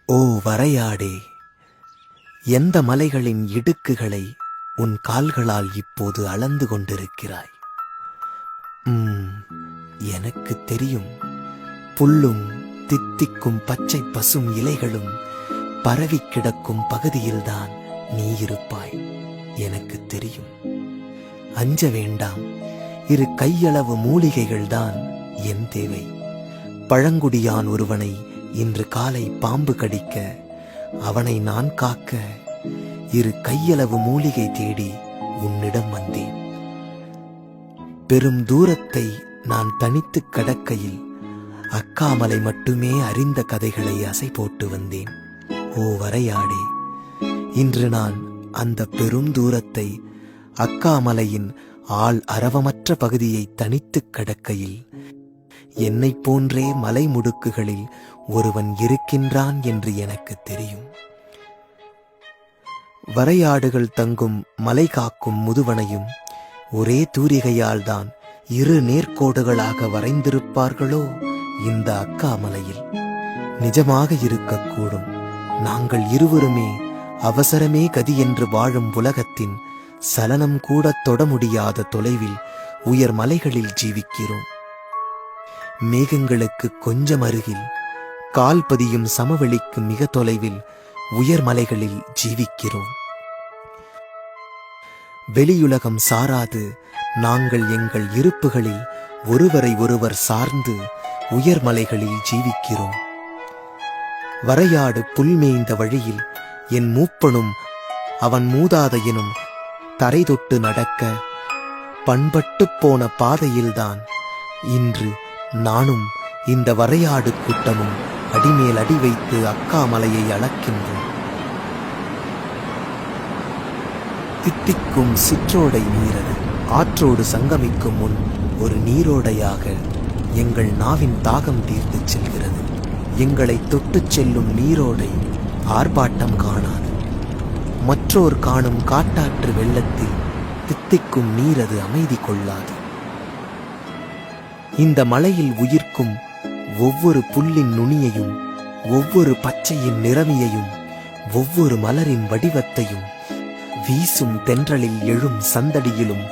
ஓ வரையாடே, எந்த மலைகளின் இடுக்குகளை உன் கால்களால் இப்போது அளந்து கொண்டிருக்கிறாய்? எனக்கு தெரியும். புல்லும் தித்திக்கும் பச்சை பசும் இலைகளும் பரவி கிடக்கும் பகுதியில்தான் நீ இருப்பாய். எனக்கு தெரியும். அஞ்ச வேண்டாம். 2 கையளவு மூலிகைகள்தான் என் தேவை. பழங்குடியான் ஒருவனை இன்று காலை பாம்பு கடிக்க, அவனை நான் காக்க 2 கையளவு மூலிகை தேடி உன்னிடம் வந்தேன். பெரும் தூரத்தை நான் தனித்து கடக்கையில் அக்காமலை மட்டுமே அறிந்த கதைகளை அசை போட்டு வந்தேன். ஓ வரையாடே, இன்று நான் அந்த பெரும் தூரத்தை, அக்காமலையின் ஆள் அரவமற்ற பகுதியை தனித்து கடக்கையில் என்னைப் போன்றே மலை முடுக்குகளில் ஒருவன் இருக்கின்றான் என்று எனக்கு தெரியும். வரையாடுகள் தங்கும் மலை காக்கும் முதுவனையும் ஒரே தூரிகையால் தான் 2 நேர்கோடுகளாக வரைந்திருப்பார்களோ இந்த அக்காமலையில்? நிஜமாக இருக்கக்கூடும். நாங்கள் இருவருமே அவசரமே கதி என்று வாழும் உலகத்தின் சலனம் கூட தொட முடியாத தொலைவில் உயர் மலைகளில் ஜீவிக்கிறோம். மேகங்களுக்கு கொஞ்சம் அருகில், கால் பதியும் சமவெளிக்கு மிக தொலைவில் உயர் மலைகளில் ஜீவிக்கிறோம். வெளியுலகம் சாராது நாங்கள் எங்கள் இருப்புகளில் ஒருவரை ஒருவர் சார்ந்து உயர் மலைகளில் ஜீவிக்கிறோம். வரையாடு புல்மேய்ந்த வழியில் என் மூப்பனும் அவன் மூதாதையனும் தரை தொட்டு நடக்க பண்பட்டு போன பாதையில்தான் இன்று நானும் இந்த வரையாடு கூட்டமும் அடிமேல் அடி வைத்து அக்காமலையை அளக்கின்றோம். தித்திக்கும் சிற்றோடை நீரது ஆற்றோடு சங்கமிக்கும் முன் ஒரு நீரோடையாக எங்கள் நாவின் தாகம் தீர்த்து செல்கிறது. எங்களை தொட்டுச் செல்லும் நீரோடை ஆர்ப்பாட்டம் காணாது. மற்றோர் காணும் காட்டாற்று வெள்ளத்தில் தித்திக்கும் நீரது அமைதி கொள்ளாது. இந்த மலையில் உயிர்க்கும் ஒவ்வொரு புல்லின் நுனியையும், ஒவ்வொரு பச்சையின் நிறமியையும், ஒவ்வொரு மலரின் வடிவத்தையும், வீசும் தென்றலில் எழும் சந்தடியிலும்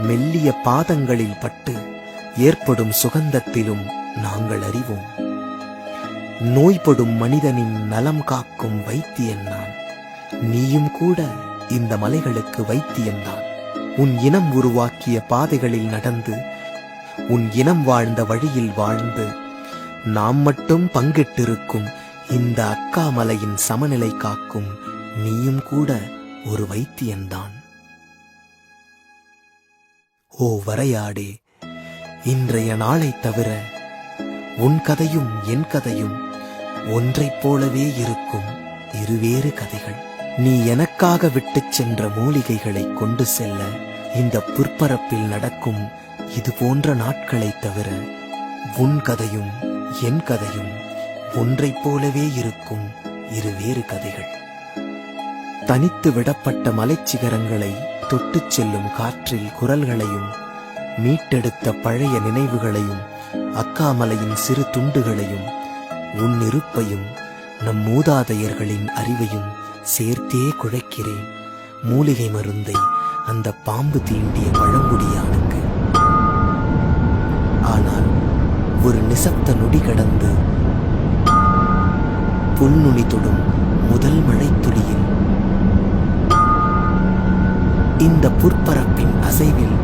மெல்லிய பாதங்களில் பட்டு ஏற்படும் சுகந்தத்திலும் நாங்கள் அறிவோம். நோய்படும் மனிதனின் நலம் காக்கும் வைத்தியன் நான். நீயும் கூட இந்த மலைகளுக்கு வைத்தியன்தான். உன் இனம் உருவாக்கிய பாதைகளில் நடந்து, உன் இனம் வாழ்ந்த வழியில் வாழ்ந்து, நாம் மட்டும் பங்கிட்டிருக்கும் இந்த அக்காமலையின் சமநிலை காக்கும் நீயும் கூட ஒரு வைத்தியன்தான். ஓ வரையாடே, இன்றைய நாளை தவிர உன் கதையும் என் கதையும் ஒன்றைப் போலவே இருக்கும் 2 வேறு கதைகள். நீ எனக்காக விட்டுச் சென்ற மூலிகைகளை கொண்டு செல்ல இந்த புற்பரப்பில் நடக்கும் இது போன்ற நாட்களைத் தவிர உன் கதையும் என் கதையும் ஒன்றைப் போலவே இருக்கும் 2 வேறு கதைகள். தனித்து விடப்பட்ட மலைச்சிகரங்களை தொட்டுச் செல்லும் காற்றில் குரல்களையும், மீட்டெடுத்த பழைய நினைவுகளையும், அக்காமலையின் சிறு துண்டுகளையும், உன் இருப்பையும், நம் மூதாதையர்களின் அறிவையும் சேர்த்தே குழைக்கிறேன். மூலிகை மருந்தை அந்த பாம்பு தீண்டிய பழங்குடியானுக்கு. ஆனால் ஒரு நிசப்த நொடி கடந்து புல்நுனி தொடும் முதல் மழை துளியில் இந்த புற்பரப்பின் அசைவில்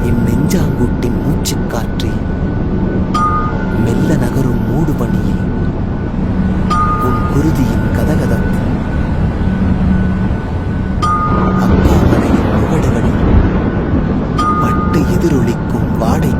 என் நெஞ்சாங்கூட்டின் மூச்சுக்காற்றில் மெல்ல நகரும் மூடுபனியில் உன் குருதியின் கதகதப்பு, அக்காமலையின் முகடுகளில் பட்டு எதிரொலிக்கும் வாடை